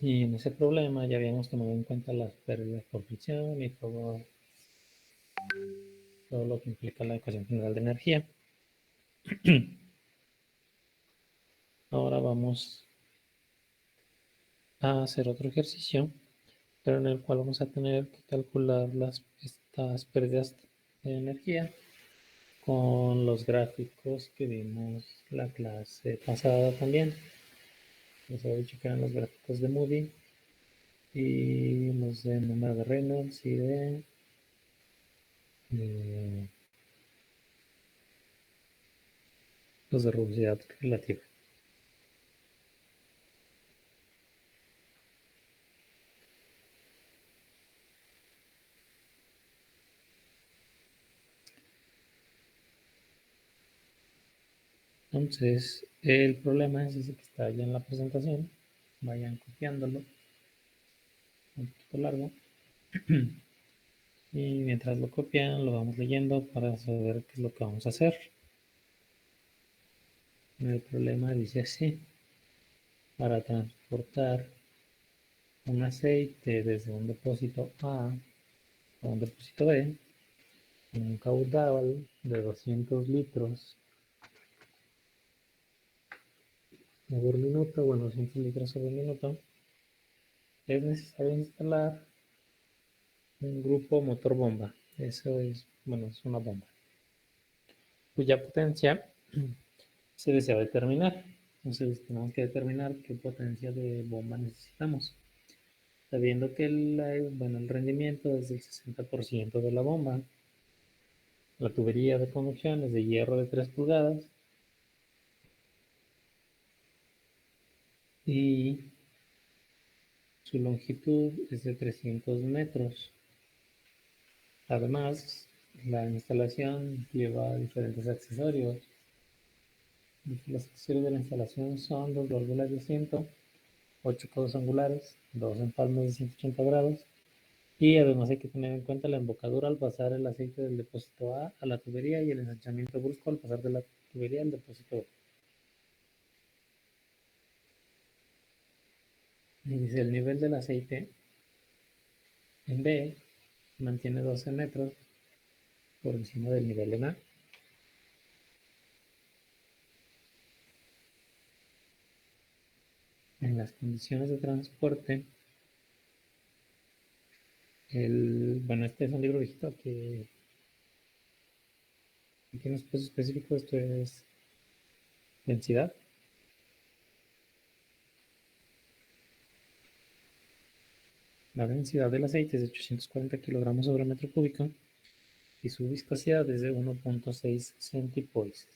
Y en ese problema ya habíamos tomado en cuenta las pérdidas por fricción y todo lo que implica la ecuación general de energía. Ahora vamos a hacer otro ejercicio, pero en el cual vamos a tener que calcular estas pérdidas de energía con los gráficos que vimos la clase pasada también. Les había dicho que eran los gráficos de Moody y los de número de Reynolds y de los de rugosidad relativa. Entonces, el problema es ese que está allá en la presentación. Vayan copiándolo. Un poquito largo. Y mientras lo copian, lo vamos leyendo para saber qué es lo que vamos a hacer. El problema dice así: para transportar un aceite desde un depósito A a un depósito B, un caudal de 200 litros por minuto, bueno, 200 litros por minuto, es necesario instalar un grupo motor bomba. Eso es, bueno, es una bomba, cuya potencia se desea determinar. Entonces tenemos que determinar qué potencia de bomba necesitamos, sabiendo que el rendimiento es del 60% de la bomba. La tubería de conducción es de hierro de 3 pulgadas y su longitud es de 300 metros. Además, la instalación lleva diferentes accesorios. Los accesorios de la instalación son dos válvulas de asiento, 8 codos angulares, 2 empalmes de 180 grados, y además hay que tener en cuenta la embocadura al pasar el aceite del depósito A a la tubería y el ensanchamiento brusco al pasar de la tubería al depósito B. Y dice: el nivel del aceite en B mantiene 12 metros por encima del nivel en A. En las condiciones de transporte, este es un libro viejito que tiene un peso específico. Esto es densidad. La densidad del aceite es de 840 kilogramos sobre metro cúbico y su viscosidad es de 1.6 centipoises.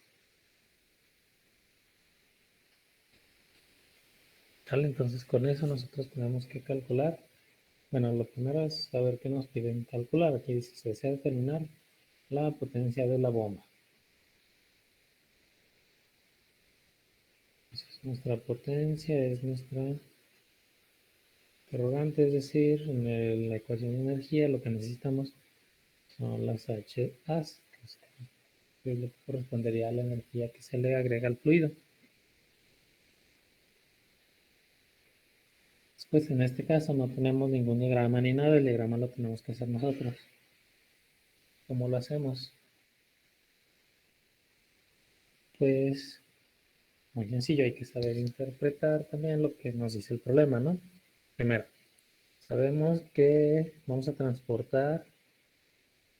Entonces con eso nosotros tenemos que calcular. Bueno, lo primero es saber qué nos piden calcular. Aquí dice: se desea determinar la potencia de la bomba. Entonces, nuestra potencia es nuestra interrogante, es decir, en la ecuación de energía lo que necesitamos son las HAs, que es lo que correspondería a la energía que se le agrega al fluido. Después, en este caso no tenemos ningún diagrama ni nada, el diagrama lo tenemos que hacer nosotros. ¿Cómo lo hacemos? Pues muy sencillo, hay que saber interpretar también lo que nos dice el problema, ¿no? Primero, sabemos que vamos a transportar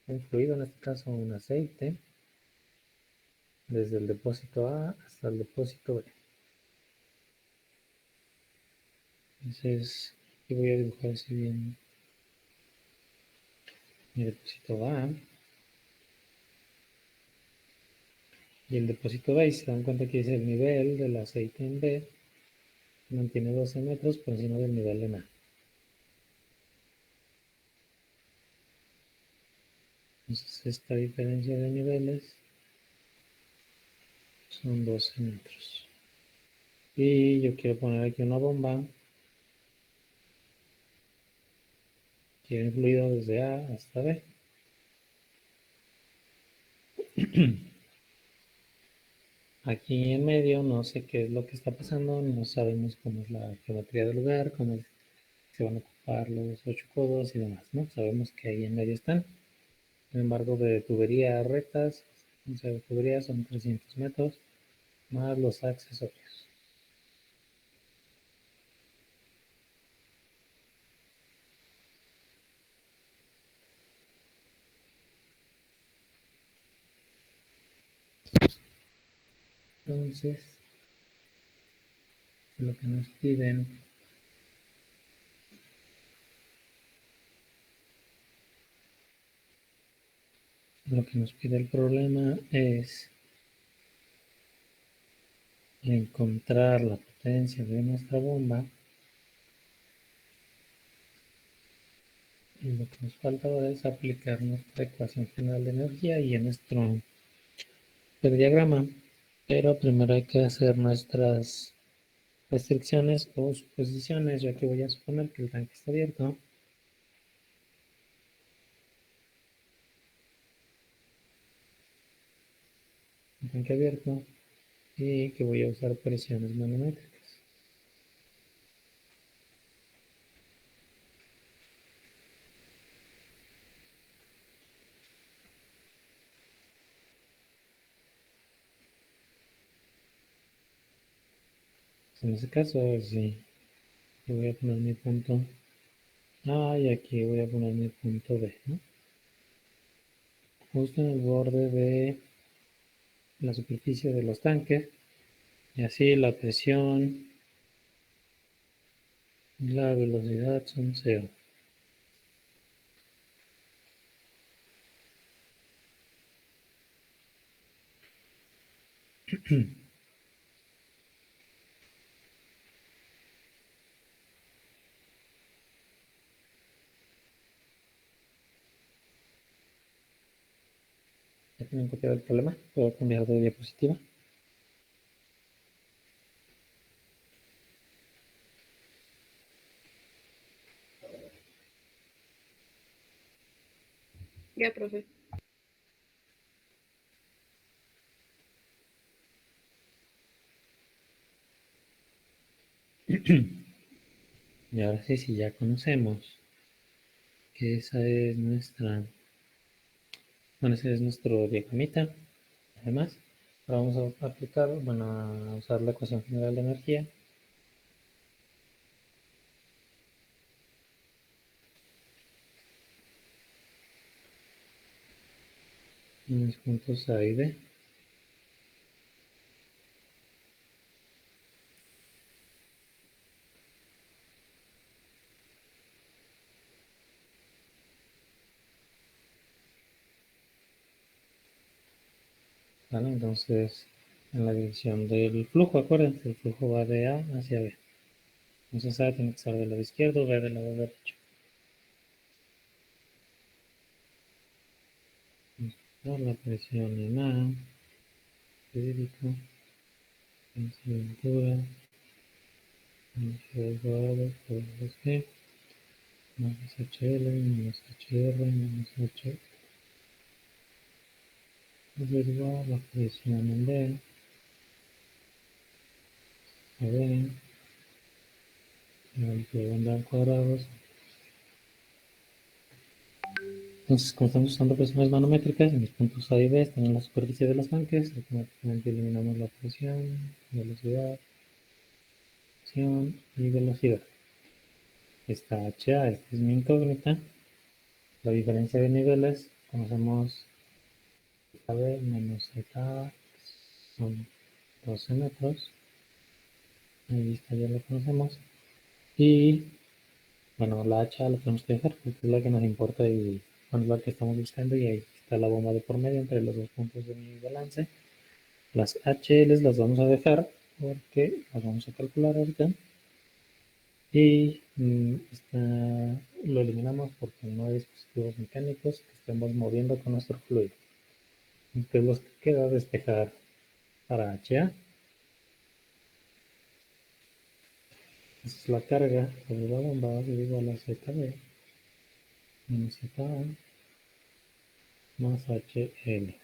un fluido, en este caso un aceite, desde el depósito A hasta el depósito B. Entonces, aquí voy a dibujar así bien mi depósito A y el depósito B. Y se dan cuenta que dice: el nivel del aceite en B mantiene 12 metros por encima del nivel en A. Entonces, esta diferencia de niveles son 12 metros. Y yo quiero poner aquí una bomba que tiene fluido desde A hasta B. Aquí en medio no sé qué es lo que está pasando, no sabemos cómo es la geometría del lugar, cómo es se van a ocupar los 8 codos y demás, ¿no? Sabemos que ahí en medio están. Sin embargo, de tubería rectas, o sea, de tubería son 300 metros más los accesorios. Entonces, lo que nos piden, lo que nos pide el problema es encontrar la potencia de nuestra bomba, y lo que nos falta ahora es aplicar nuestra ecuación general de energía y en nuestro diagrama. Pero primero hay que hacer nuestras restricciones o suposiciones, ya que voy a suponer que el tanque está abierto. El tanque abierto, y que voy a usar presiones manométricas. En ese caso, sí, voy a poner mi punto A y aquí voy a poner mi punto B, ¿no? Justo en el borde de la superficie de los tanques, y así la presión y la velocidad son cero. Ya tienen copiado el problema, puedo cambiar de diapositiva. Ya, profe. Y ahora sí, si ya conocemos que esa es nuestra, bueno, ese es nuestro diagramita, además, ahora vamos a aplicar, bueno, a usar la ecuación general de energía. En los puntos A y B. ¿Vale? Entonces, en la dirección del flujo, acuérdense, el flujo va de A hacia B. Entonces A tiene que estar del lado izquierdo, B del lado derecho. La presión en A, específica, en altura, en grados por los G, menos HL, menos HR, menos H. Es igual la presión en B, a B, el que van cuadrados. Entonces, como estamos usando presiones manométricas, en los puntos A y B están en la superficie de los tanques, automáticamente eliminamos la presión, velocidad, y velocidad. Esta HA, esta es mi incógnita. La diferencia de niveles, conocemos AB menos ZA, son 12 metros. Ahí está, ya lo conocemos. Y bueno, la HA la tenemos que dejar porque es la que nos importa y bueno, es la que estamos buscando. Y ahí está la bomba de por medio entre los dos puntos de mi balance. Las HLs las vamos a dejar porque las vamos a calcular ahorita. Y lo eliminamos porque no hay dispositivos mecánicos que estemos moviendo con nuestro fluido. Entonces lo que queda despejar para HA. Esa es la carga sobre la bomba, va a ser igual a ZB menos ZA más HL.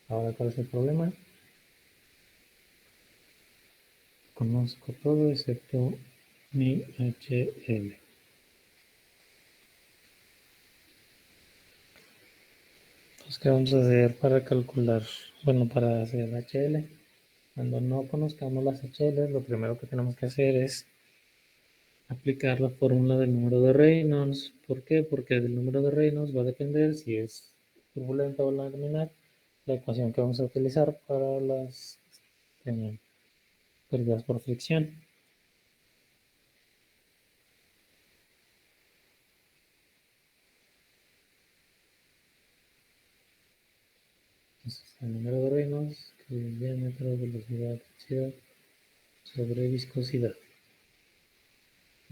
Ahora, ¿cuál es el problema? Conozco todo excepto mi HL. Entonces, ¿qué vamos a hacer para calcular? Bueno, para hacer HL. Cuando no conozcamos las HL, lo primero que tenemos que hacer es aplicar la fórmula del número de Reynolds. ¿Por qué? Porque del número de Reynolds va a depender si es turbulenta o laminar la ecuación que vamos a utilizar para las pérdidas por fricción. Entonces, el número de Reynolds, que es diámetro, velocidad, densidad sobre viscosidad.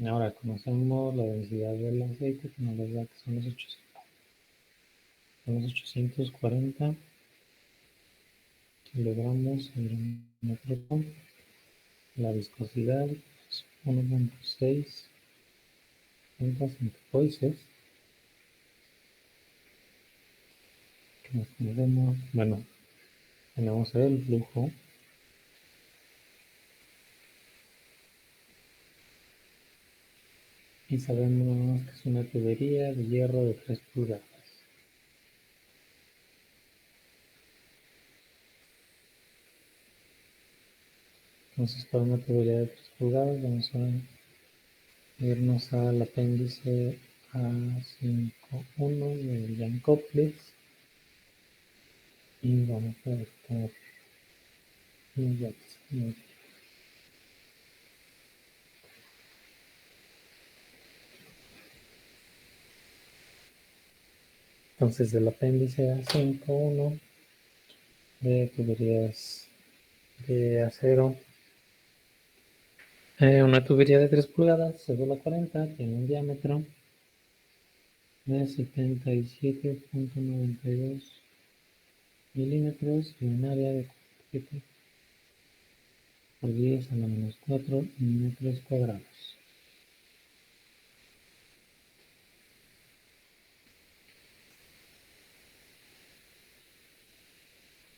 Ahora conocemos la densidad del aceite, que nos da que son los 840 kilogramos sobre metro ton. La viscosidad es 1.6 centipoises. Que nos tenemos, bueno, tenemos el flujo y sabemos que es una tubería de hierro de 3 pulgadas. Entonces, para una tubería de 3 pulgadas vamos a irnos al apéndice A5.1 de Jan Koplis y vamos a buscar millas. Entonces, del apéndice A5.1 de tuberías de acero, una tubería de 3 pulgadas, cédula 40, tiene un diámetro de 77.92 milímetros y un área de 47 por 10 a la menos 4 metros cuadrados.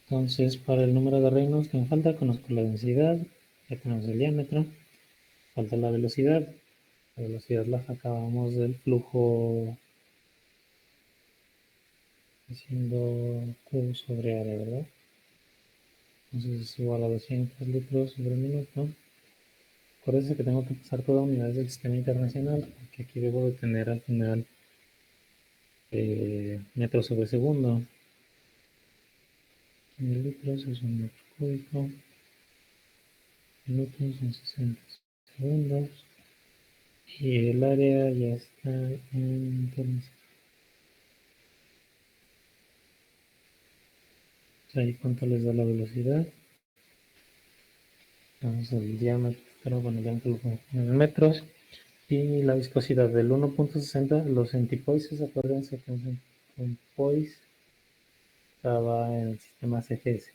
Entonces, para el número de Reynolds que me falta, conozco la densidad, ya tenemos el diámetro, falta la velocidad. La velocidad la sacábamos del flujo haciendo Q sobre área, ¿verdad? Entonces es igual a 200 litros sobre minuto. Por eso es que tengo que pasar todas unidades del sistema internacional, porque aquí debo de tener al final metros sobre segundo. Litros es un metro cúbico. Minutos son 60 segundos. Y el área ya está en términos. Ahí cuánto les da la velocidad. Vamos al diámetro, pero bueno, ya en metros. Y la viscosidad del 1.60, los centipoises, acuérdense que un poise estaba en el sistema CGS.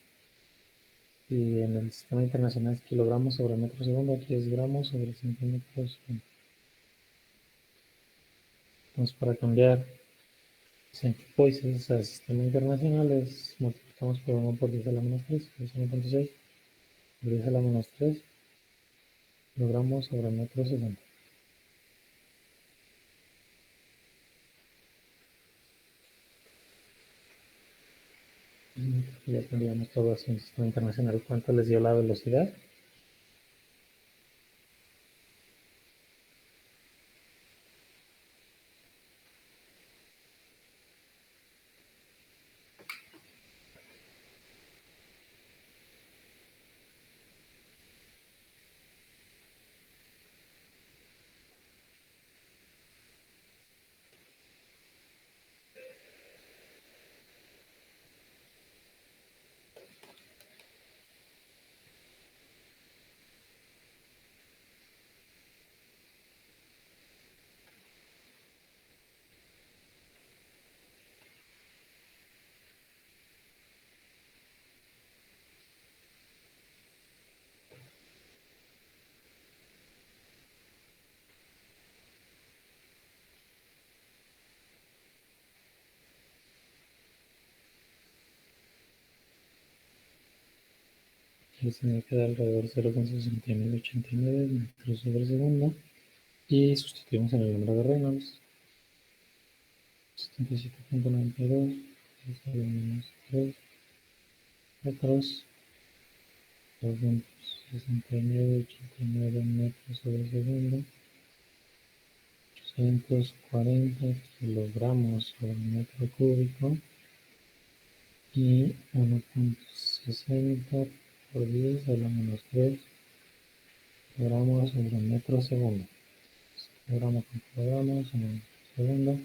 Y en el sistema internacional es kilogramos sobre metro segundo, aquí es gramos sobre centímetros. Entonces, para cambiar centipoises al sistema internacional, multiplicamos por 1 por 10 a la menos 3, que es 1.6, por 10 a la menos 3, kilogramos sobre metro segundo. Ya tendríamos todo así en el sistema internacional. ¿Cuánto les dio la velocidad? les tiene que dar alrededor de 0,6989 metros sobre segundo. Y sustituimos en el número de Reynolds. 77.92 menos 3 metros. 269,89 metros sobre segundo. 840 kilogramos sobre metro cúbico. Y 1,60 por 10 a la menos 3 gramos sobre metro segundo. Gramos con kilogramos en el segundo.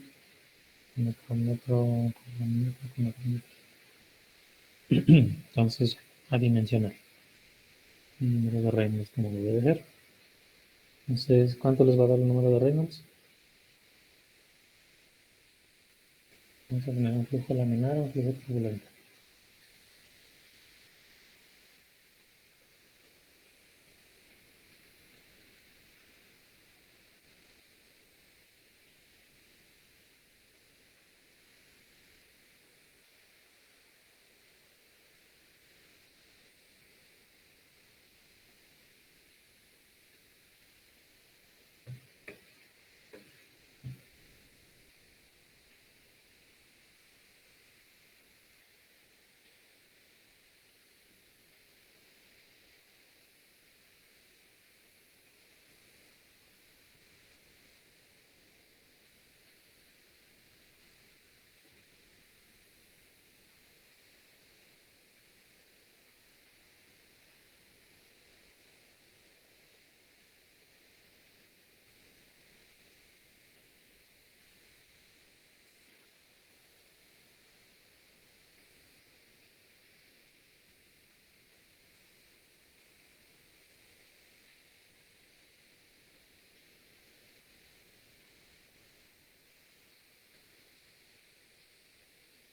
Metro. Entonces, a dimensionar. El número de Reynolds como debe ser. Entonces, ¿cuánto les va a dar el número de Reynolds? Vamos a tener un flujo laminar o un flujo turbulento.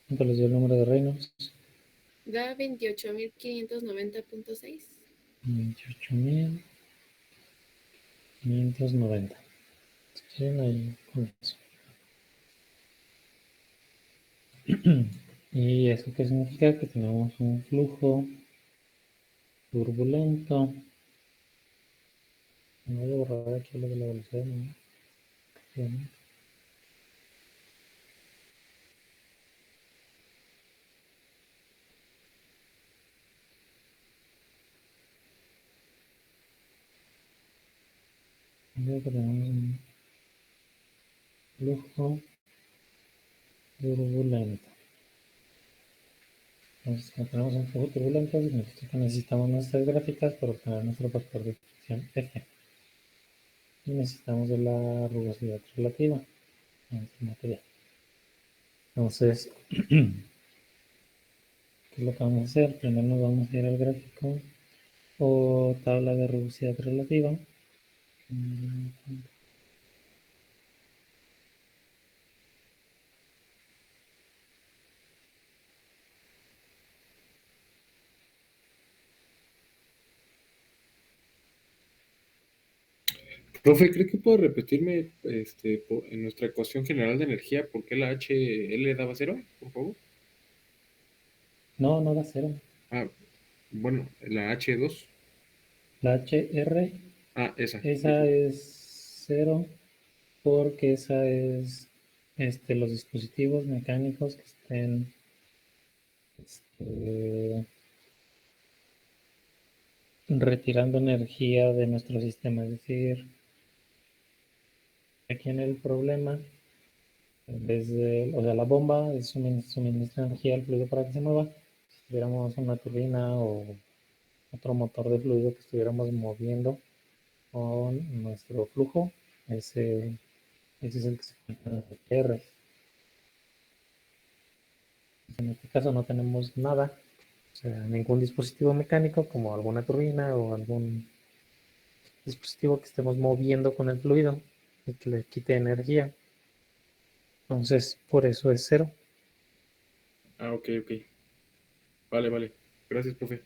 ¿Cuánto les dio el número de Reynolds? Da 28.590.6. 28.590. Si quieren ahí con eso. ¿Y eso qué significa? Que tenemos un flujo turbulento. No voy a borrar aquí lo de la velocidad, ¿no? Bien. Creo que tenemos un flujo turbulento. Entonces, como tenemos un flujo turbulento, significa que necesitamos nuestras gráficas para obtener nuestro factor de fricción F. Y necesitamos de la rugosidad relativa en este material. Entonces, ¿qué es lo que vamos a hacer? Primero nos vamos a ir al gráfico o tabla de rugosidad relativa. Profe, ¿cree que puede repetirme en nuestra ecuación general de energía por qué la HL daba cero, por favor? No, no da cero. Ah, bueno, la H2. La HR, Ah, esa. esa es cero porque esa es los dispositivos mecánicos que estén retirando energía de nuestro sistema. Es decir, aquí en el problema, en vez de, o sea, la bomba suministra energía al fluido para que se mueva. Si tuviéramos una turbina o otro motor de fluido que estuviéramos moviendo con nuestro flujo, ese es el que se llama R. En este caso no tenemos nada, o sea, ningún dispositivo mecánico como alguna turbina o algún dispositivo que estemos moviendo con el fluido y que le quite energía. Entonces, por eso es cero. Ah, ok, ok. Vale, vale. Gracias, profe.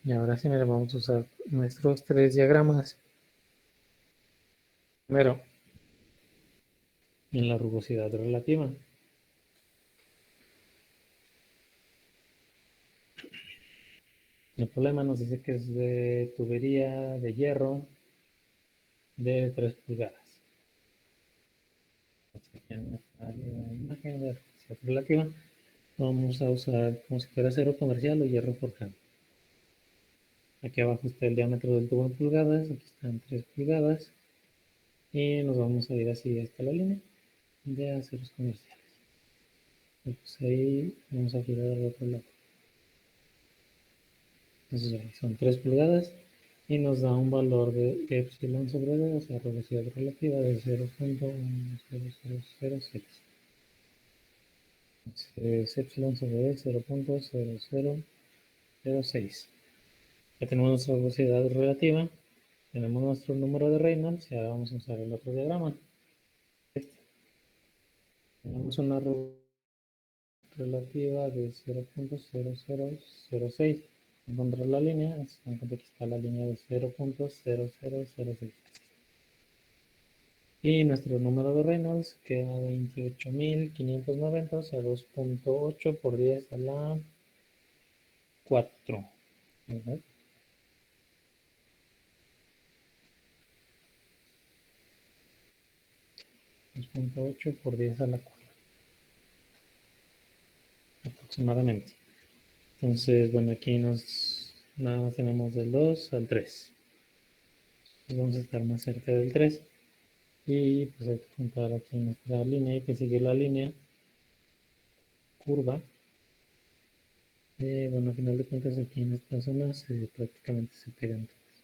Y ahora sí, mira, vamos a usar nuestros tres diagramas. Primero, en la rugosidad relativa. El problema nos dice que es de tubería de hierro de 3 pulgadas. Aquí en la imagen de resistencia relativa vamos a usar como si fuera acero comercial o hierro forjado. Aquí abajo está el diámetro del tubo en pulgadas, aquí están 3 pulgadas y nos vamos a ir así hasta la línea de aceros comerciales. Y pues ahí vamos a girar al otro lado. Entonces ya son 3 pulgadas y nos da un valor de epsilon sobre d, o sea, velocidad relativa de 0.0006. Entonces epsilon sobre d 0.0006. Ya tenemos nuestra velocidad relativa, tenemos nuestro número de Reynolds y ahora vamos a usar el otro diagrama. Tenemos una relativa de 0.0006. Encontrar la línea, aquí está la línea de 0.0006. Y nuestro número de Reynolds queda 28.590, o sea, 2.8 por 10 a la 4. ¿Verdad? 2.8 por 10 a la 4, aproximadamente. Entonces, bueno, aquí nada más tenemos del 2 al 3. Entonces vamos a estar más cerca del 3. Y pues hay que juntar aquí nuestra línea, hay que seguir la línea curva. Bueno, al final de cuentas aquí en esta zona prácticamente se pegan todas.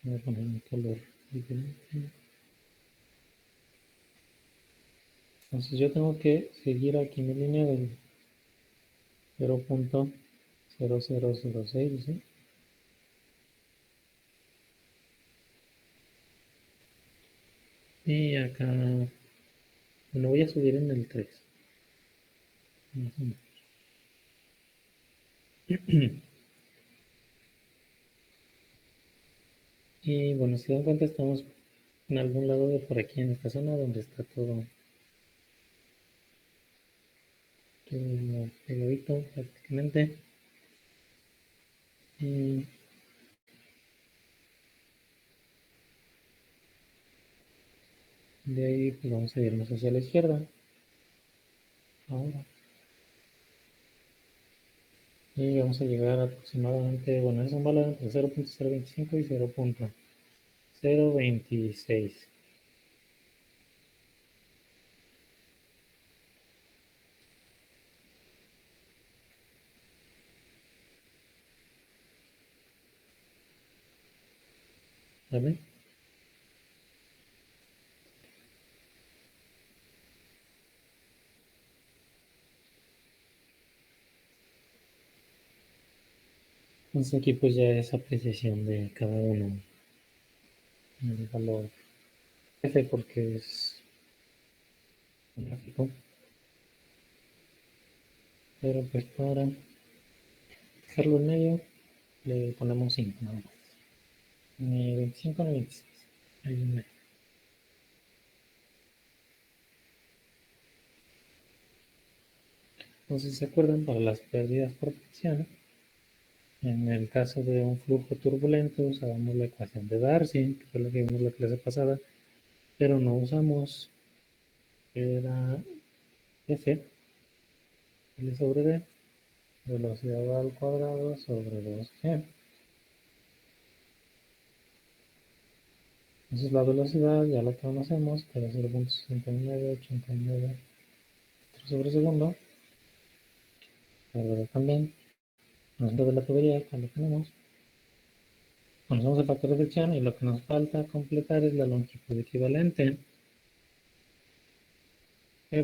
Voy a poner un color diferente. Entonces yo tengo que seguir aquí mi línea del 0.0006, ¿sí? Y acá, bueno, voy a subir en el 3. Y bueno, si dan cuenta estamos en algún lado de por aquí en esta zona donde está todo pegadito prácticamente. Y de ahí pues vamos a irnos hacia la izquierda. Ahora. Y vamos a llegar aproximadamente, bueno, es un valor entre 0.025 y 0.026. ¿Vale? Entonces aquí pues ya es apreciación de cada uno el valor F porque es un gráfico, pero pues para dejarlo en medio le ponemos 5 nada más, ni 25 ni 26, ahí en medio. Entonces se acuerdan para las pérdidas por fricción, en el caso de un flujo turbulento usábamos la ecuación de Darcy, que fue la que vimos la clase pasada, pero no usamos, era F, L sobre D, velocidad al cuadrado sobre 2G. Entonces la velocidad ya la conocemos, que es 0.6989 metros sobre segundo. La verdad también, nosotros de la tubería, que lo tenemos. Conocemos el factor de fricción y lo que nos falta completar es la longitud equivalente.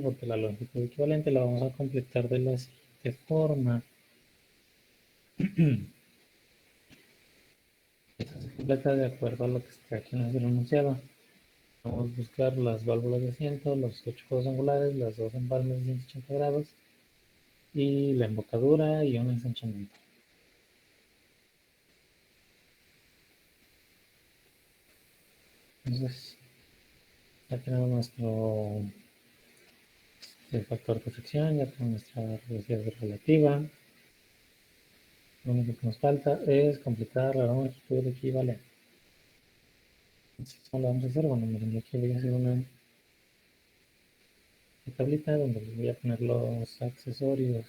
Porque la longitud equivalente la vamos a completar de la siguiente forma. Esta se completa de acuerdo a lo que está aquí en el enunciado. Vamos a buscar las válvulas de asiento, los 8 codos angulares, las dos empalmes de 180 grados y la embocadura y un ensanchamiento. Entonces, ya tenemos el factor de fricción, ya con nuestra velocidad relativa. Lo único que nos falta es completar la longitud equivalente. Entonces, ¿cómo lo vamos a hacer? Bueno, miren, yo aquí voy a hacer una tablita donde les voy a poner los accesorios.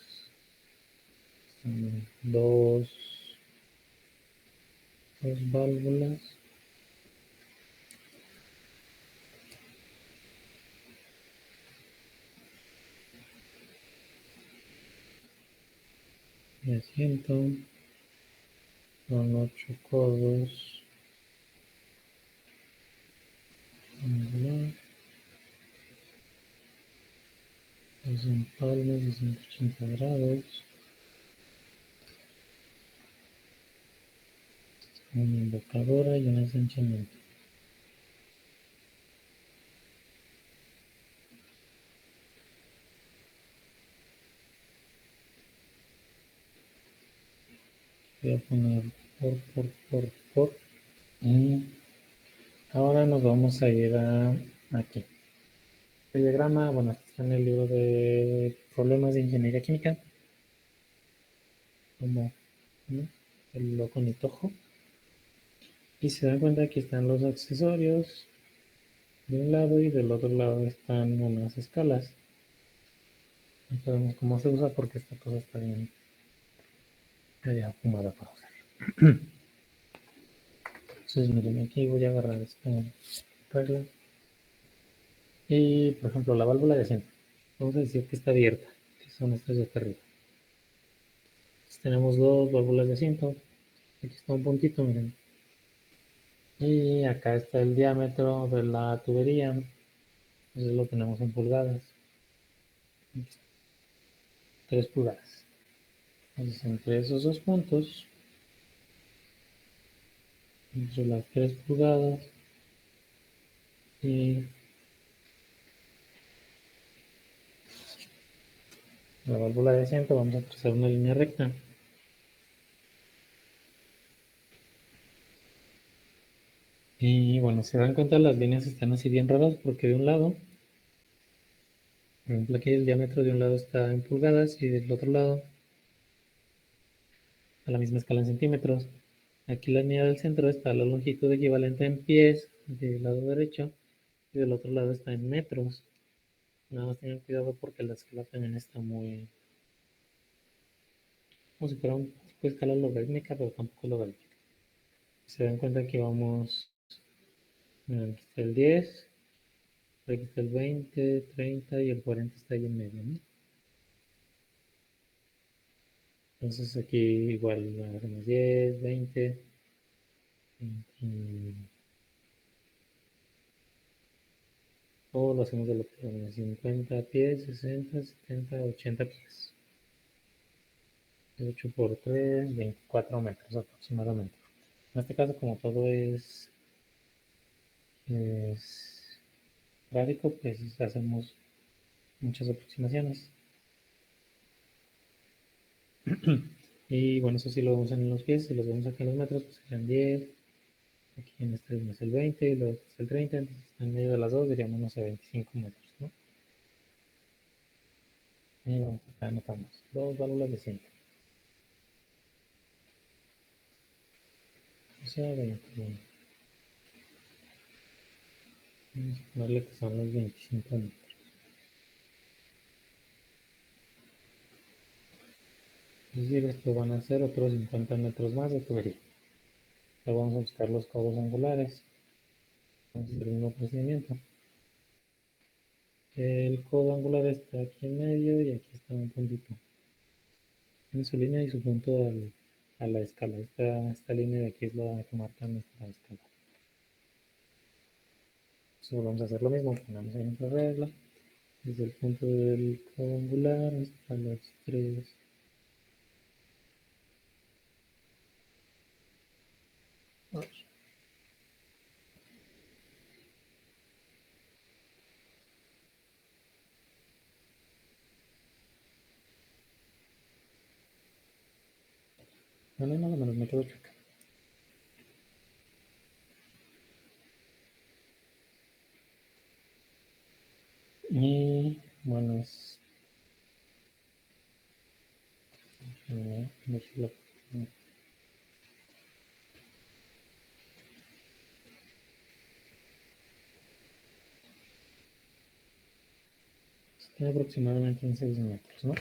Son dos válvulas. De asiento con 8 codos. Los empalmes de 180 grados. Una embocadura y un ensanchamiento. Voy a poner por. Y ahora nos vamos a ir a aquí. El diagrama, bueno, está en el libro de problemas de ingeniería química. Como ¿no? El loco Nitojo. Y se dan cuenta que están los accesorios de un lado y del otro lado están unas escalas. No sabemos cómo se usa porque esta cosa está bien media fumada para usar. Entonces, miren, aquí voy a agarrar esta regla. Y, por ejemplo, la válvula de asiento. Vamos a decir que está abierta, que son estas de acá arriba. Entonces, tenemos dos válvulas de asiento. Aquí está un puntito, miren. Y acá está el diámetro de la tubería. Entonces lo tenemos en pulgadas. 3 pulgadas. Entonces, entre esos dos puntos, entre las 3 pulgadas y la válvula de asiento, vamos a trazar una línea recta. Y bueno, se dan cuenta, las líneas están así bien raras porque de un lado, por ejemplo, aquí el diámetro de un lado está en pulgadas y del otro lado a la misma escala en centímetros. Aquí la línea del centro está la longitud equivalente en pies del lado derecho y del otro lado está en metros. Nada más tengan cuidado porque la escala también está muy, como si fuera un tipo de escala logarítmica, pero tampoco logarítmica. Se dan cuenta que vamos, miren, aquí está el 10, aquí está el 20, 30 y el 40 está ahí en medio, ¿no? Entonces aquí igual agarramos 10, 20, 20, o lo hacemos de lo que 50 pies, 60, 70, 80 pies. 8 por 3, 24 metros aproximadamente. En este caso, como todo es gráfico, pues hacemos muchas aproximaciones. Y bueno, eso sí lo vemos en los pies, si los vemos aquí en los metros, pues serían 10, aquí en este es el 20, y luego es el 30, entonces en medio de las dos diríamos, no sé, 25 metros, ¿no? Y vamos acá anotamos, dos válvulas de 100, o sea, 21. Vamos a ponerle que son los 25 metros. Es decir, esto van a ser otros 50 metros más de tubería. Luego vamos a buscar los codos angulares. Vamos a hacer el mismo procedimiento. El codo angular está aquí en medio y aquí está un puntito. En su línea y su punto a la escala. Esta línea de aquí es la que marca nuestra escala. Entonces vamos a hacer lo mismo. Ponemos ahí nuestra regla. Desde el punto del codo angular hasta los 3. No, no, nada menos me quedo chueca. Y Bueno, es... elegirlo. Está aproximadamente en 6 metros, ¿no?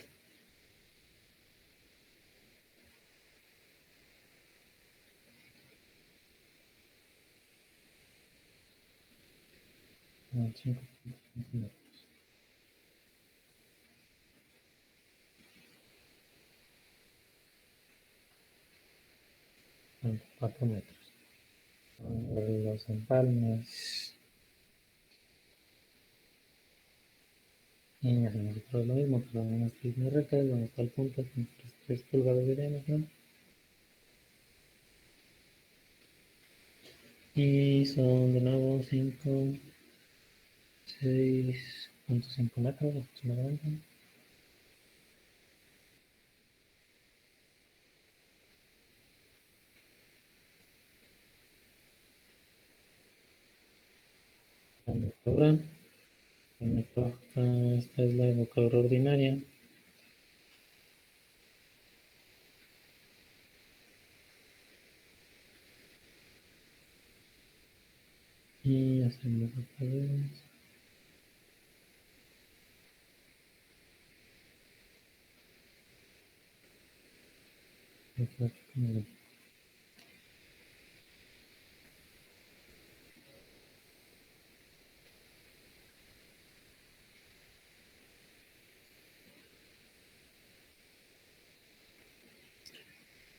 En 5 metros. En 4 metros. Los empalmes. Y hacemos otra vez lo mismo, pero unas 3 rectas, donde está el punto, con 3 pulgadas de diámetro. Y son de nuevo 5, 6.5 metros aproximadamente. La evocadora. Esta es la evocadora ordinaria. Y hacemos otra vez.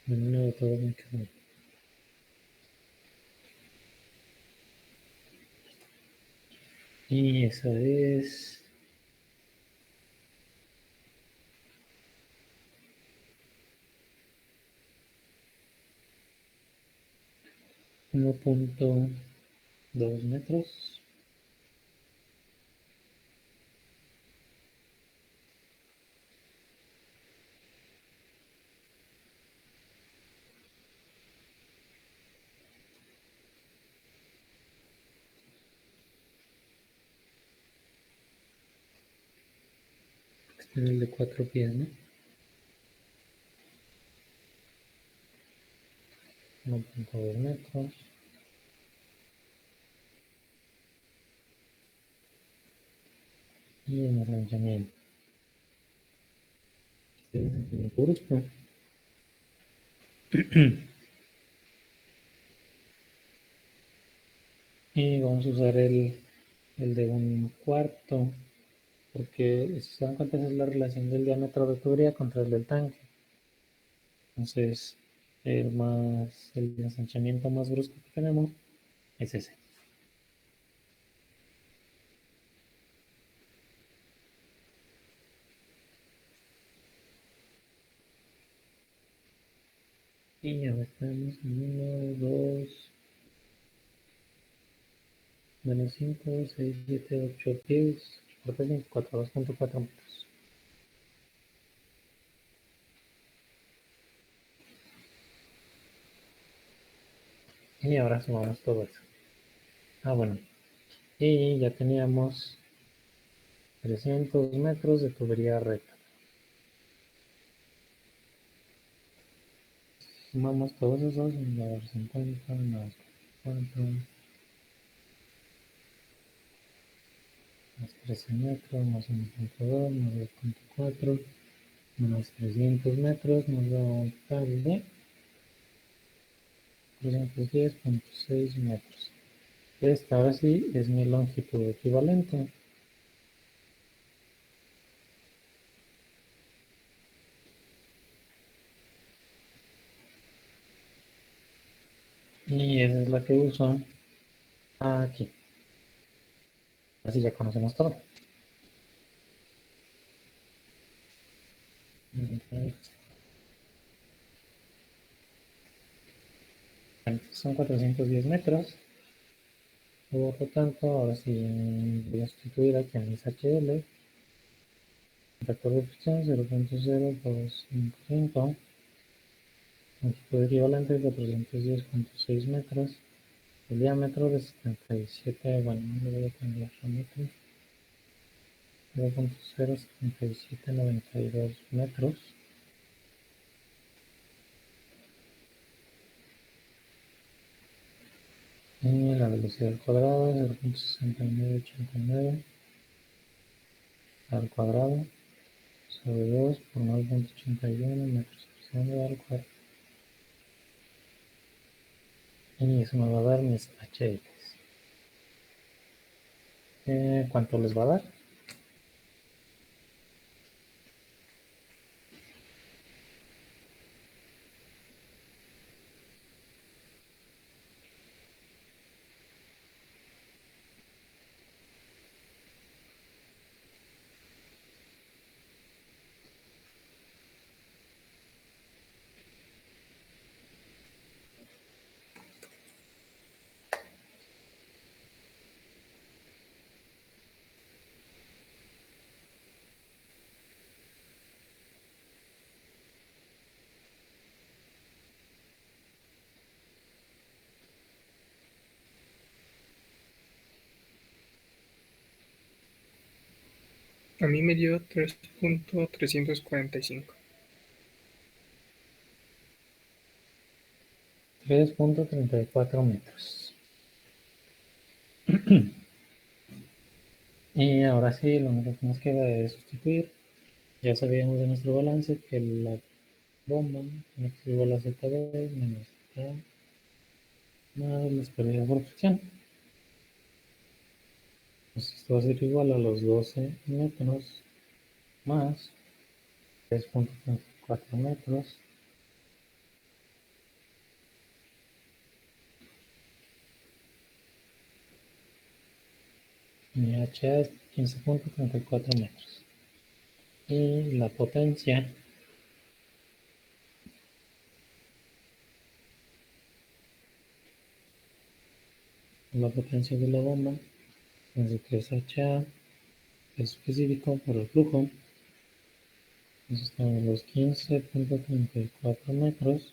Bueno, de todo me quedó. Y esa es 1.2 metros. Este es el de 4 pies, ¿no? 1.2 metros. Y el arranchamiento. Este es el brusco. Y vamos a usar el de 1/4, porque si se dan cuenta esa es la relación del diámetro de tubería contra el del tanque. Entonces, el ensanchamiento más brusco que tenemos es ese. Y ahora estamos en 1, 2, menos 5, 6, 7, 8 pies, parte 4, 2.4 metros. Y ahora sumamos todo eso. Ah, bueno. Y ya teníamos 300 metros de tubería recta. Sumamos todos esos, más 50, más 4, más 13 metros, más 1.2, más 2.4, más 300 metros, nos da un total de 310.6 metros. Esta ahora sí es mi longitud equivalente. Y esa es la que uso aquí. Así ya conocemos todo. Son 410 metros. Por lo tanto, ahora sí voy a sustituir aquí en mis HL. Factor de fricción 0.0255. Longitud equivalente de 410.6 metros. El diámetro de 77, bueno, no le voy a cambiar a metros. 0.07792 metros. Y la velocidad al cuadrado, 0.6989 al cuadrado sobre 2 por 9.81 metros por segundo al cuadrado. Y eso me va a dar mis HLs. ¿Cuánto les va a dar? A mí me dio 3.345. 3.34 metros. Y ahora sí, lo único que nos queda es sustituir. Ya sabíamos de nuestro balance que la bomba tiene que ser igual a ZB menos K más las pérdidas por fricción. Pues esto va a ser igual a los 12 metros más 3.34 metros mi HA es 15.34 metros. Y la potencia de la bomba, entonces que es HA es específico por el flujo. Entonces tenemos los 15.34 metros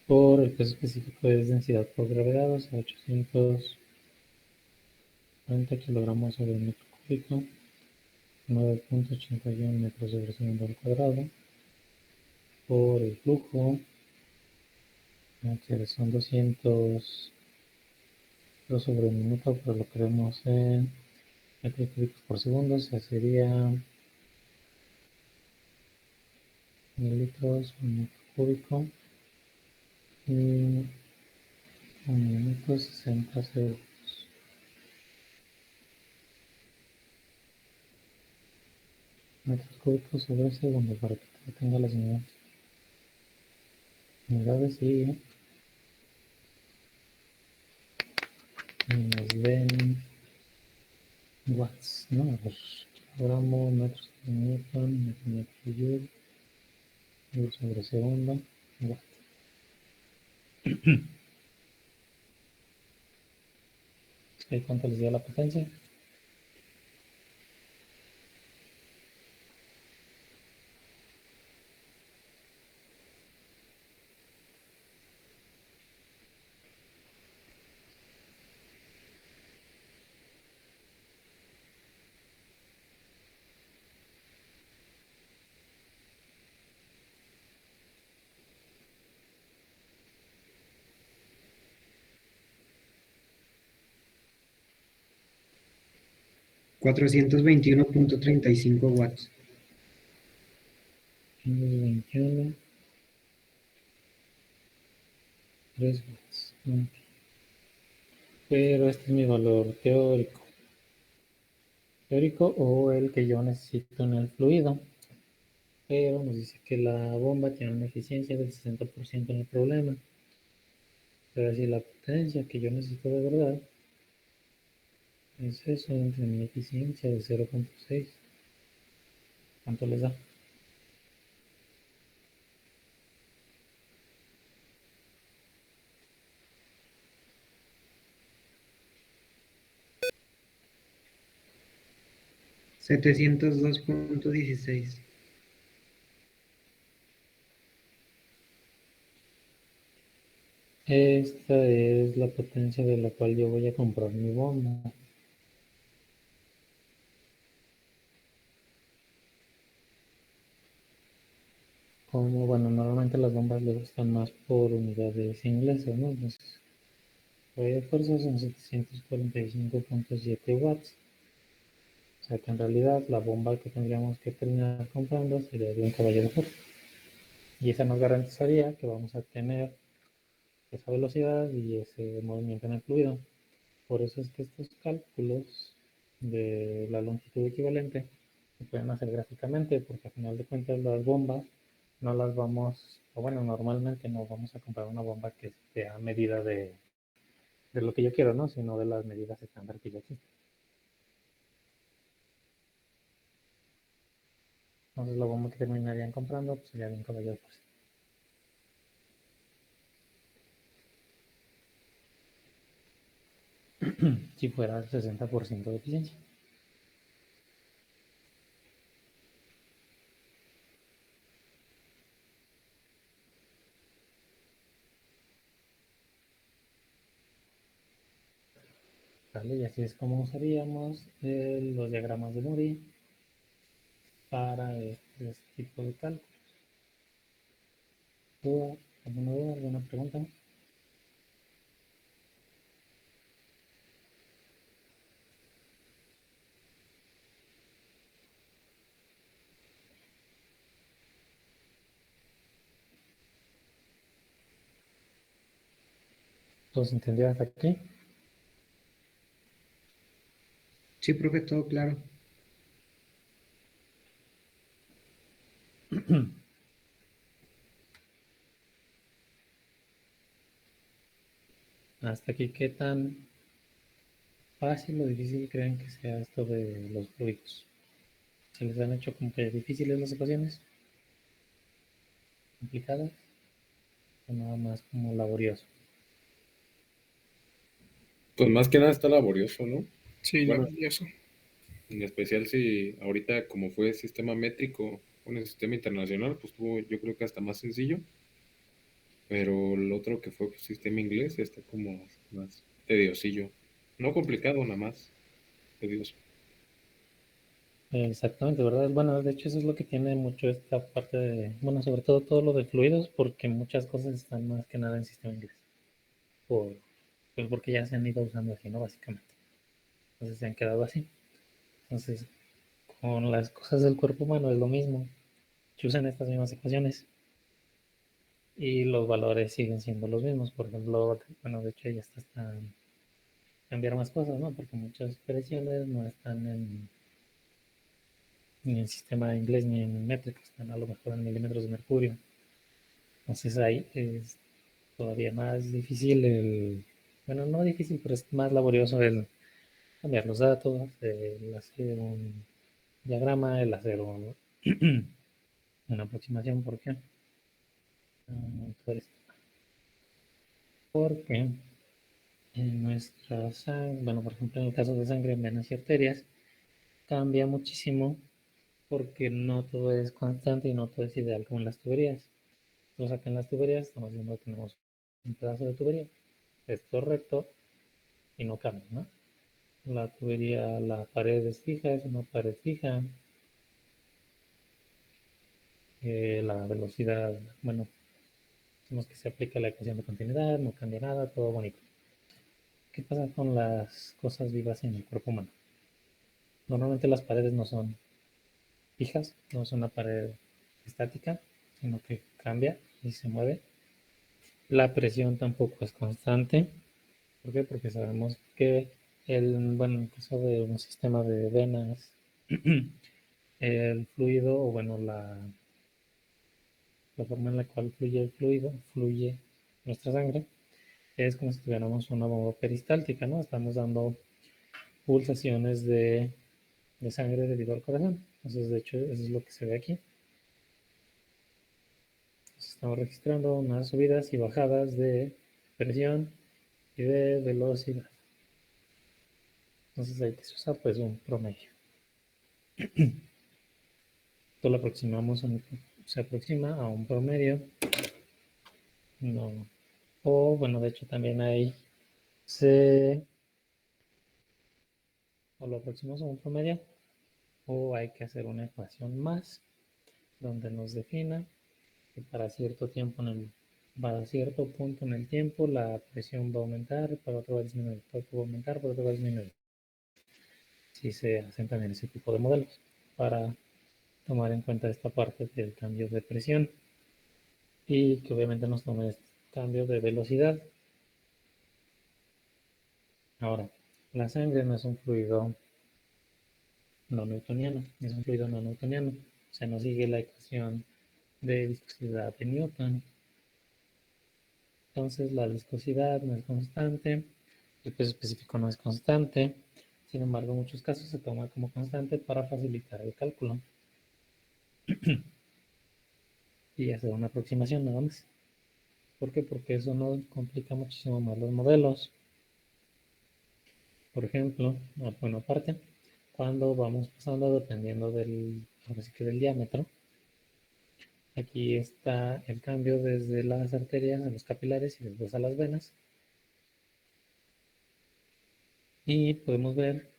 por el peso específico es densidad por gravedad, o sea, 840 kilogramos sobre metro cúbico, 9.81 metros sobre segundo al cuadrado, por el flujo, que son 200 sobre minuto, pero lo queremos en metros cúbicos por segundo, o sea, sería mililitros por metro cúbico y un minuto 60 segundos. Metros cúbicos sobre segundo para que tenga las unidades y nos den watts, ¿no? A ver, kilogramo, metros por newton, metro joule, joule sobre segundo, watt. ¿Cuánto les dio la potencia? $421.35 watts. 21, 3 watts. Okay. Pero este es mi valor teórico. Teórico o el que yo necesito en el fluido. Pero nos dice que la bomba tiene una eficiencia del 60% en el problema. Pero si la potencia que yo necesito de verdad es eso entre mi eficiencia de 0.6, ¿cuánto les da? $702.16. Esta es la potencia de la cual yo voy a comprar mi bomba. como, bueno, normalmente las bombas le gustan más por unidades inglesas, ¿no? Entonces, de fuerza son 745.7 watts. O sea que en realidad la bomba que tendríamos que terminar comprando sería de un caballo de fuerza. Y esa nos garantizaría que vamos a tener esa velocidad y ese movimiento en el fluido. Por eso es que estos cálculos de la longitud equivalente se pueden hacer gráficamente, porque al final de cuentas las bombas no las vamos, o bueno, normalmente no vamos a comprar una bomba que esté a medida de lo que yo quiero, ¿no? Sino de las medidas estándar que ya existen. Entonces la bomba que terminarían comprando pues, sería de un caballo de fuerza. Si fuera el 60% de eficiencia. ¿Vale? Y así es como usaríamos los diagramas de Moody para este tipo de cálculos. ¿Duda? ¿Alguna duda? ¿Alguna pregunta? ¿Todos entendieron hasta aquí? Sí, profe, todo claro. Hasta aquí, ¿qué tan fácil o difícil creen que sea esto de los fluidos? ¿Se les han hecho como que difíciles las ecuaciones? ¿Complicadas? ¿O nada más como laborioso? Pues más que nada está laborioso, ¿no? Sí, Bueno, laborioso. en especial si ahorita como fue sistema métrico, con el sistema internacional, pues tuvo yo creo que hasta más sencillo, pero el otro que fue pues, sistema inglés está como más tediosillo. No complicado, nada más tedioso. Exactamente, ¿verdad? Bueno, de hecho eso es lo que tiene mucho esta parte de, bueno, sobre todo lo de fluidos, porque muchas cosas están más que nada en sistema inglés. Por, pues porque ya se han ido usando así, ¿no? Básicamente. Entonces se han quedado así. Entonces, con las cosas del cuerpo humano es lo mismo. Se usan estas mismas ecuaciones y los valores siguen siendo los mismos. Por ejemplo, bueno, de hecho ya está hasta cambiar más cosas, ¿no? Porque muchas expresiones no están ni en sistema inglés ni en métrica, están a lo mejor en milímetros de mercurio. Entonces ahí es todavía más difícil bueno, no difícil, pero es más laborioso el cambiar los datos, el hacer un diagrama, el hacer una aproximación, ¿por qué? Entonces, porque en nuestra sangre, bueno, por ejemplo, en el caso de sangre, venas y arterias, cambia muchísimo porque no todo es constante y no todo es ideal como en las tuberías. Entonces acá en las tuberías estamos viendo que tenemos un pedazo de tubería, esto es recto y no cambia, ¿no? La tubería, la pared es fija, es una pared fija, la velocidad, bueno, decimos que se aplica la ecuación de continuidad, no cambia nada, todo bonito. ¿Qué pasa con las cosas vivas en el cuerpo humano? Normalmente las paredes no son fijas, no es una pared estática, sino que cambia y se mueve. La presión tampoco es constante. ¿Por qué? Porque sabemos que bueno, en el caso de un sistema de venas, el fluido, o bueno, la forma en la cual fluye el fluido, fluye nuestra sangre, es como si tuviéramos una bomba peristáltica, ¿no? Estamos dando pulsaciones de sangre debido al corazón. Entonces, de hecho, eso es lo que se ve aquí. Entonces, estamos registrando unas subidas y bajadas de presión y de velocidad. Entonces, ahí se usa pues un promedio. Esto lo aproximamos se aproxima a un promedio. No. O bueno, de hecho también hay se o lo aproximamos a un promedio o hay que hacer una ecuación más donde nos defina que para cierto punto en el tiempo la presión va a aumentar, para otro va a disminuir, para otro va a aumentar, para otro va a disminuir. Si se hacen también ese tipo de modelos para tomar en cuenta esta parte del cambio de presión y que obviamente nos tome este cambio de velocidad. Ahora, la sangre no es un fluido no newtoniano, es un fluido no newtoniano, o sea, no sigue la ecuación de viscosidad de Newton. Entonces la viscosidad no es constante, el peso específico no es constante, sin embargo en muchos casos se toma como constante para facilitar el cálculo y hacer una aproximación nada más. ¿Por qué? Porque eso nos complica muchísimo más los modelos. Por ejemplo, bueno, aparte, cuando vamos pasando dependiendo del diámetro, aquí está el cambio desde las arterias a los capilares y después a las venas. Y podemos ver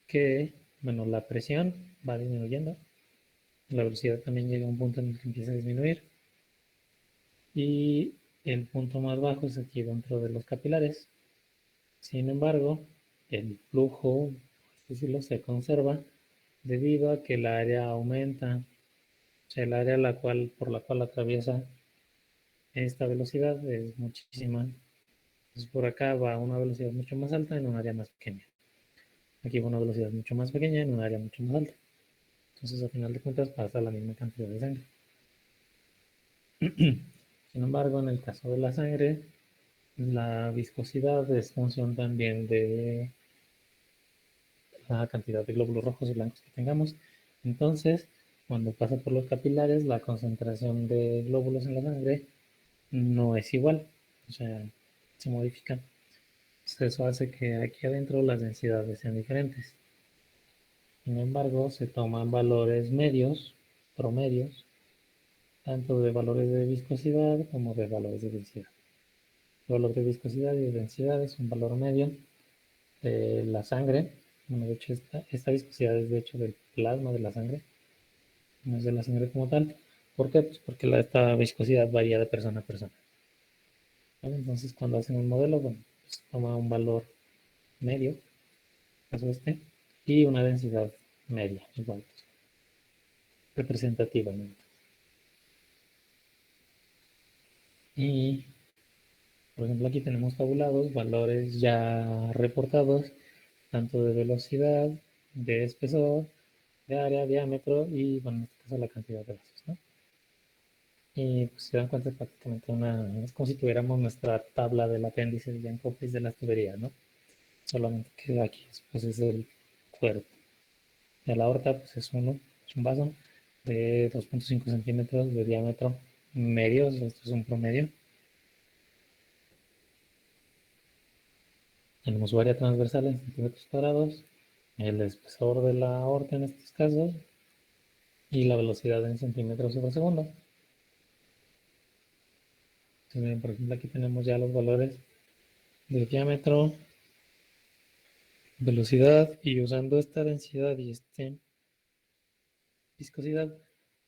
que, bueno, la presión va disminuyendo, la velocidad también llega a un punto en el que empieza a disminuir y el punto más bajo es aquí dentro de los capilares. Sin embargo, el flujo, por decirlo, se conserva debido a que el área aumenta, o sea, el área por la cual atraviesa esta velocidad es muchísima. Entonces por acá va a una velocidad mucho más alta en un área más pequeña. Aquí va a una velocidad mucho más pequeña en un área mucho más alta. Entonces, a final de cuentas, pasa la misma cantidad de sangre. Sin embargo, en el caso de la sangre, la viscosidad es función también de la cantidad de glóbulos rojos y blancos que tengamos. Entonces, cuando pasa por los capilares, la concentración de glóbulos en la sangre no es igual, o sea, se modifica. Entonces, eso hace que aquí adentro las densidades sean diferentes. Sin embargo, se toman valores medios, promedios, tanto de valores de viscosidad como de valores de densidad. El valor de viscosidad y de densidad es un valor medio de la sangre. Bueno, de hecho, esta viscosidad es de hecho del plasma de la sangre, no es de la sangre como tal. ¿Por qué? Pues porque esta viscosidad varía de persona a persona. ¿Vale? Entonces, cuando hacen un modelo, bueno, pues toma un valor medio, caso este, y una densidad media, igual, pues, representativamente. Y por ejemplo, aquí tenemos tabulados valores ya reportados, tanto de velocidad, de espesor, de área, diámetro y, bueno, en este caso la cantidad de vasos, ¿no? Y pues, se dan cuenta es prácticamente es como si tuviéramos nuestra tabla del apéndice de Jan Copies de las tuberías, ¿no? Solamente que aquí pues, es el cuerpo. De la aorta pues es es un vaso de 2.5 centímetros de diámetro medio, esto es un promedio. Tenemos su área transversal en centímetros cuadrados, el espesor de la aorta en estos casos y la velocidad en centímetros sobre segundo. Entonces, por ejemplo, aquí tenemos ya los valores de diámetro, velocidad y usando esta densidad y viscosidad,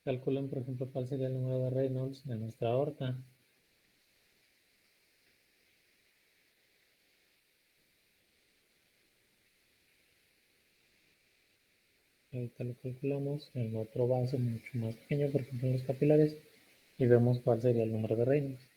calculen, por ejemplo, cuál sería el número de Reynolds de nuestra aorta. Ahorita lo calculamos en otro vaso mucho más pequeño, por ejemplo, en los capilares, y vemos cuál sería el número de Reynolds.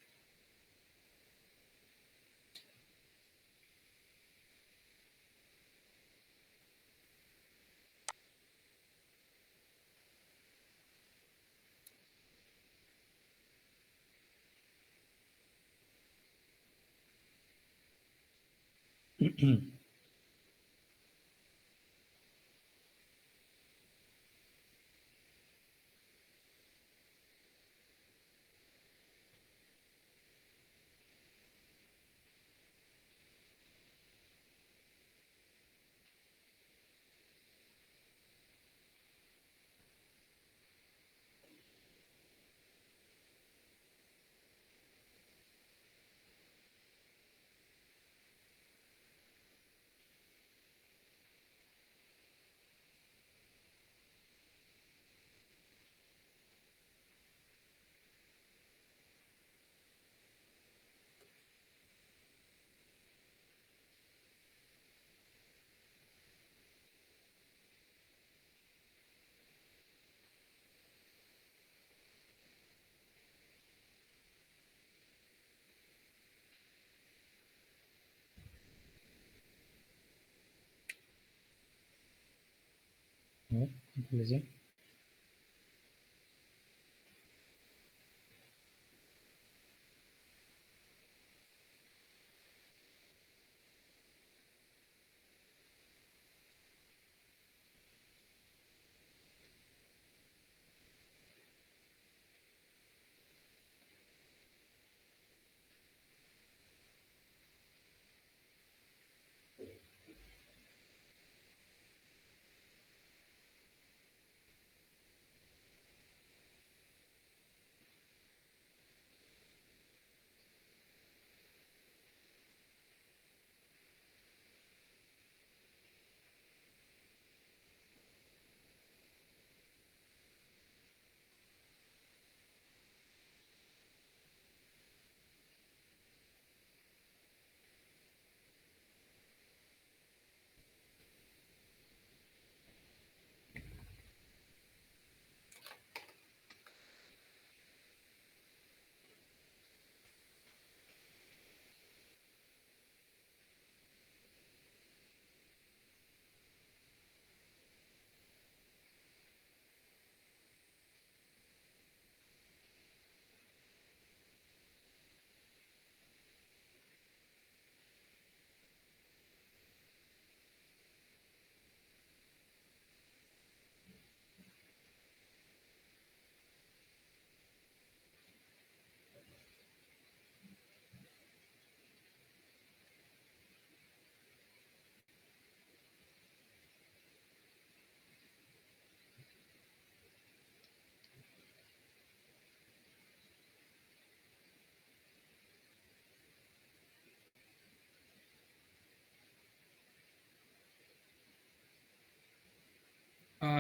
A ver, ¿cuánto les dio?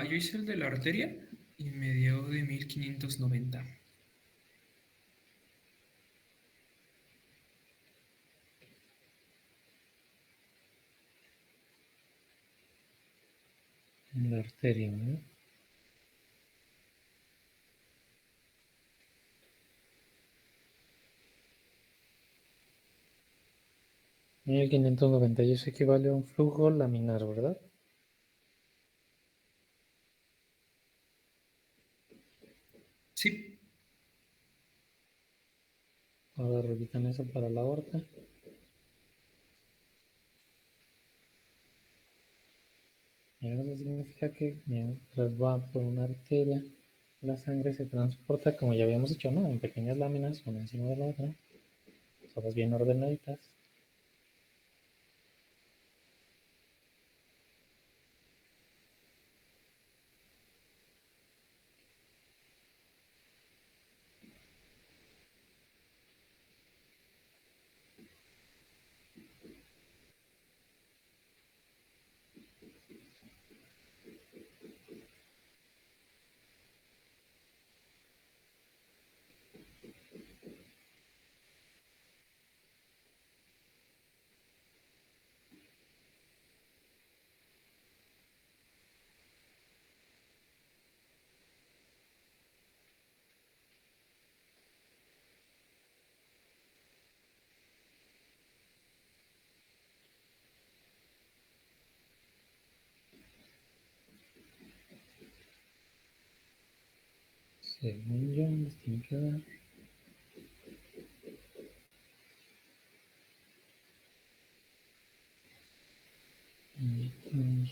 Yo hice el de la arteria y me dio de 1590. En la arteria, ¿no? El 590 y eso equivale a un flujo laminar, ¿verdad? Sí, Ahora repitan eso para la aorta. Y eso significa que mientras va por una arteria, la sangre se transporta, como ya habíamos dicho, ¿no? En pequeñas láminas, una encima de la otra, todas bien ordenaditas. Según yo, les tiene que dar. mm,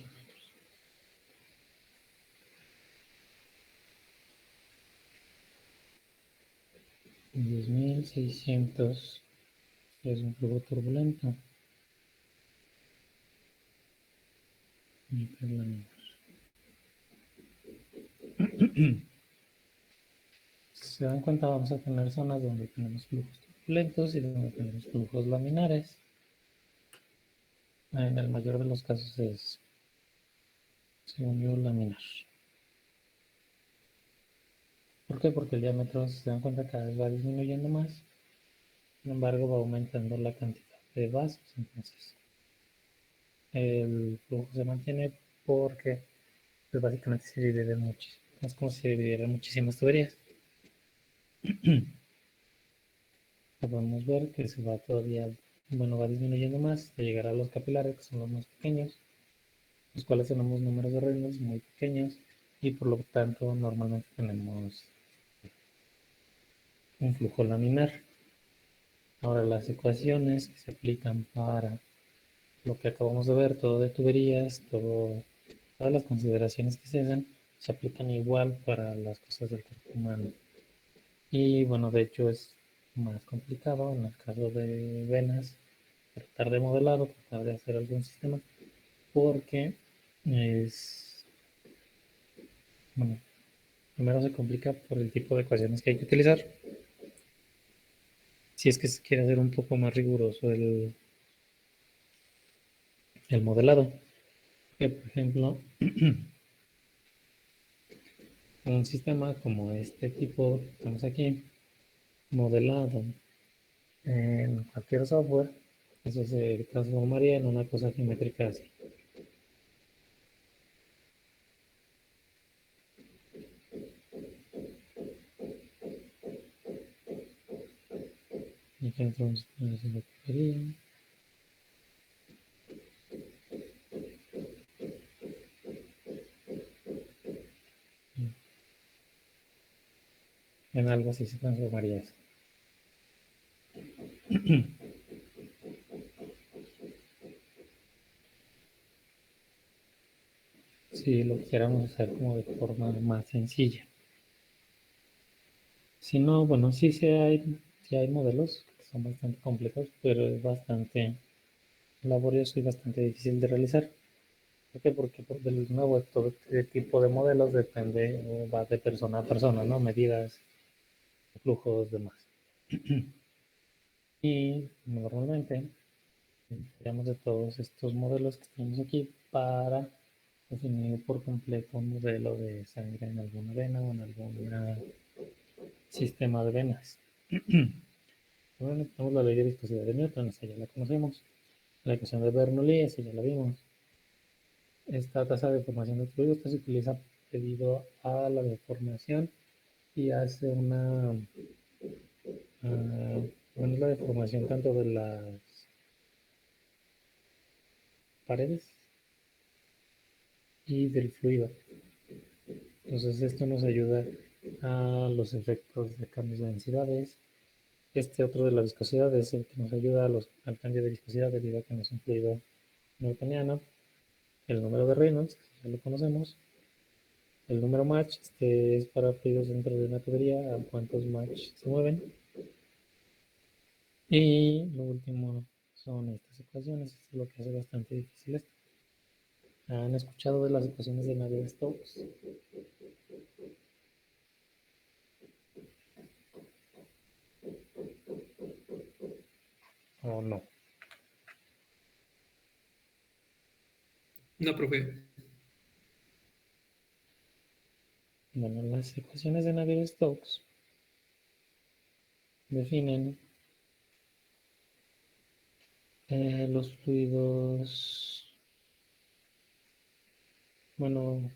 10.600 es un flujo turbulento. Si se dan cuenta, vamos a tener zonas donde tenemos flujos turbulentos y donde tenemos flujos laminares. En el mayor de los casos es, según yo, laminar. ¿Por qué? Porque el diámetro, si se dan cuenta, cada vez va disminuyendo más. Sin embargo, va aumentando la cantidad de vasos. Entonces, el flujo se mantiene porque pues, básicamente se divide en muchísimas. Es como si se dividiera en muchísimas tuberías. Podemos ver que se va todavía, bueno, va disminuyendo más, de llegar a los capilares, que son los más pequeños, los cuales tenemos números de Reynolds muy pequeños y por lo tanto normalmente tenemos un flujo laminar. Ahora las ecuaciones que se aplican para lo que acabamos de ver, todo de tuberías, todas las consideraciones que se hacen, se aplican igual para las cosas del cuerpo humano. Y bueno, de hecho es más complicado en el caso de venas, tratar de modelar o tratar de hacer algún sistema, porque bueno, primero se complica por el tipo de ecuaciones que hay que utilizar. Si es que se quiere hacer un poco más riguroso el modelado. Que, por ejemplo, un sistema como este tipo que estamos aquí, modelado en cualquier software, eso se transformaría en una cosa geométrica así. Y que entonces eso es lo que quería. En algo así se transformaría eso. Si lo quisiéramos hacer como de forma más sencilla. Si no, bueno, sí hay modelos que son bastante complejos, pero es bastante laborioso y bastante difícil de realizar. ¿Por qué? Porque de nuevo todo este tipo de modelos depende o va de persona a persona, ¿no? Medidas, flujos, demás. Y normalmente necesitamos de todos estos modelos que tenemos aquí para definir por completo un modelo de sangre en alguna vena o en algún sistema de venas. Bueno, tenemos la ley de viscosidad de Newton, esa ya la conocemos. La ecuación de Bernoulli, esa ya la vimos. Esta tasa de deformación del fluido se utiliza debido a la deformación y hace bueno, la deformación tanto de las paredes y del fluido. Entonces esto nos ayuda a los efectos de cambios de densidades. Este otro de la viscosidad es el que nos ayuda al cambio de viscosidad debido a que no es un fluido newtoniano. El número de Reynolds, ya lo conocemos. El número Mach, este es para fluidos dentro de una tubería, a cuántos Mach se mueven. Y lo último son estas ecuaciones, esto es lo que hace bastante difícil esto. ¿Han escuchado de las ecuaciones de Navier-Stokes? ¿O no? No, profe. Bueno, las ecuaciones de Navier-Stokes definen los fluidos, bueno,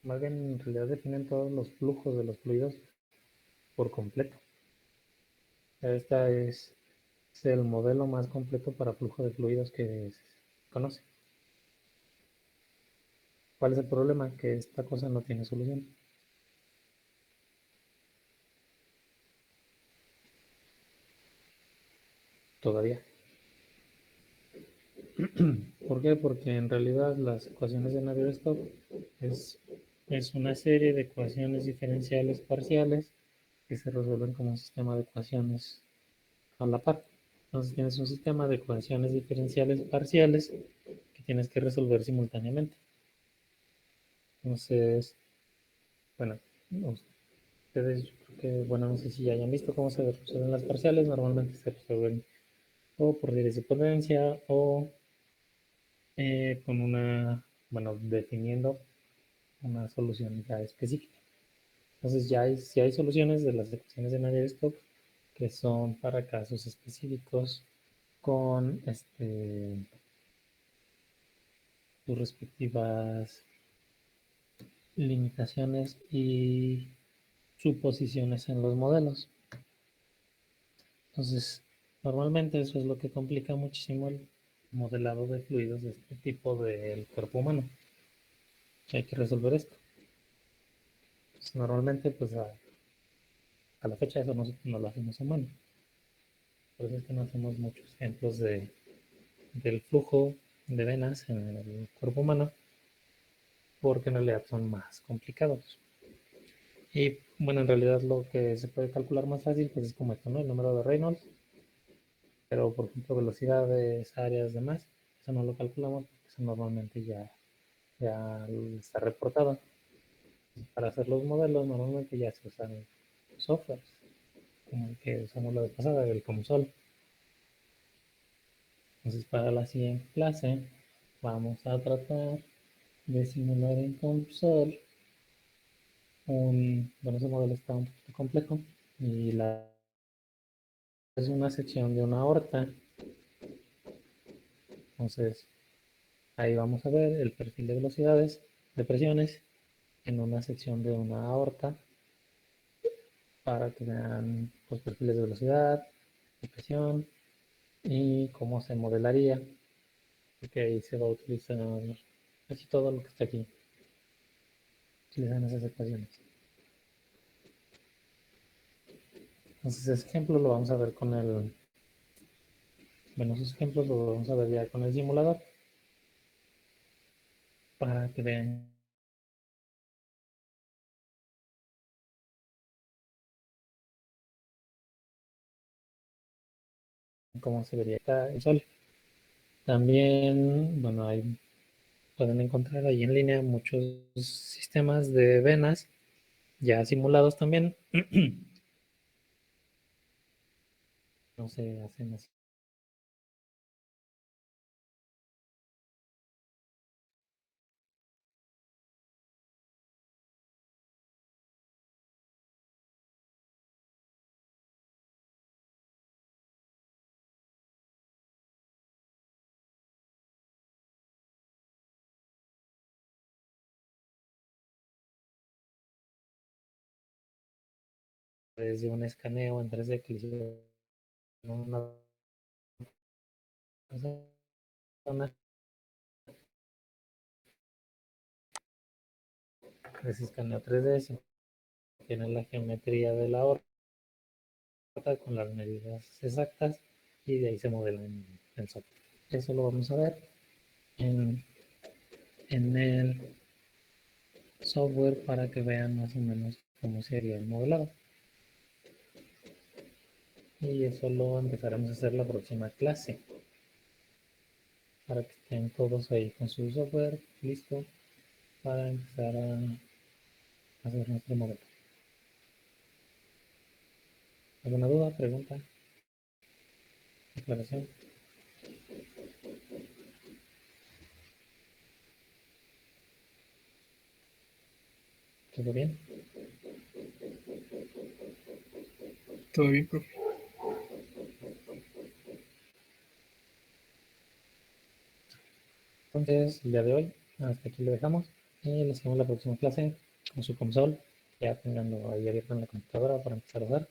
más bien en realidad definen todos los flujos de los fluidos por completo. Es el modelo más completo para flujo de fluidos que se conoce. ¿Cuál es el problema? Que esta cosa no tiene solución. Todavía. ¿Por qué? Porque en realidad las ecuaciones de Navier-Stokes es una serie de ecuaciones diferenciales parciales que se resuelven como un sistema de ecuaciones a la par. Entonces tienes un sistema de ecuaciones diferenciales parciales que tienes que resolver simultáneamente. Entonces, bueno, ustedes, yo creo que, bueno, no sé si ya hayan visto cómo se resuelven las parciales. Normalmente se resuelven o por leyes de potencia o con bueno, definiendo una solución ya específica. Entonces si hay soluciones de las ecuaciones de Navier-Stokes que son para casos específicos con sus respectivas limitaciones y suposiciones en los modelos. Entonces, normalmente eso es lo que complica muchísimo el modelado de fluidos de este tipo del cuerpo humano. hay que resolver esto. Pues, normalmente, pues a la fecha eso no lo hacemos a mano. Por eso es que no hacemos muchos ejemplos del flujo de venas en el cuerpo humano, porque en realidad son más complicados. Y bueno, en realidad lo que se puede calcular más fácil pues es como esto, ¿no? El número de Reynolds, pero por ejemplo velocidades, áreas, demás, eso no lo calculamos porque eso normalmente ya está reportado. Para hacer los modelos normalmente ya se usan softwares, como el que usamos la vez pasada, el Comsol. Entonces para la siguiente clase vamos a tratar de simular en Comsol bueno, ese modelo está un poquito complejo y es una sección de una aorta. Entonces ahí vamos a ver el perfil de velocidades, de presiones en una sección de una aorta para que vean los perfiles de velocidad, de presión y cómo se modelaría, porque ahí se va a utilizar casi todo lo que está aquí, utilizan esas ecuaciones. Entonces ese ejemplo lo vamos a ver esos ejemplos los vamos a ver ya con el simulador para que vean cómo se vería el sol. También, bueno, pueden encontrar ahí en línea muchos sistemas de venas ya simulados también. No se hacen así. Desde un escaneo en 3D que le hicieron a una persona. Ese escaneo 3D se tiene la geometría de la órbita con las medidas exactas y de ahí se modela en software. Eso lo vamos a ver en el software para que vean más o menos cómo sería el modelado. Y eso lo empezaremos a hacer la próxima clase para que estén todos ahí con su software listo para empezar a hacer nuestro modelo. ¿Alguna duda, pregunta, aclaración? ¿Todo bien? Todo bien, profe. Entonces, el día de hoy, hasta aquí lo dejamos y les vemos la próxima clase con su console, ya teniendo ahí abierta en la computadora para empezar a usar.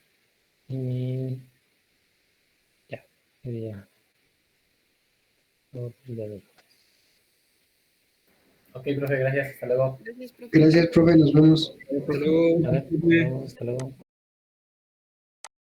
Y ya, sería todo por el día de hoy. Ok, profe, gracias. Hasta luego. Gracias, profe. Gracias, profe, nos vemos. Hasta luego. A ver, nos vemos, hasta luego.